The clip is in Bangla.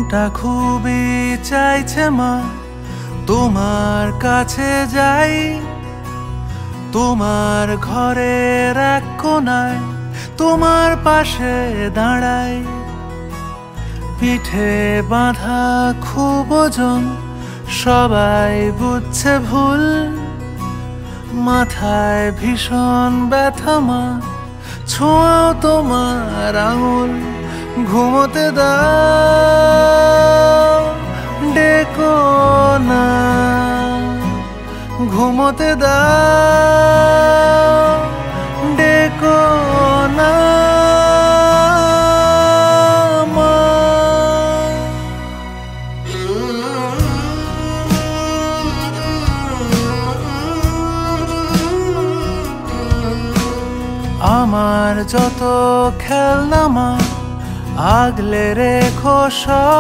মনটা খুবই চাইছে মা তোমার কাছে যাই, তোমার ঘরের এক কোনায় তোমার পাশে দাঁড়াই। পিঠে বাঁধা খুব ওজন, সবাই বুঝছে ভুল, মাথায় ভীষণ ব্যথা মা, ছোঁয়াও তোমার আঙুল। ঘুমোতে দাও, ডেকো না, ঘুমোতে দাও, ডেকো না মা। আমার যত খেলনা মা আগলে রেখো সব।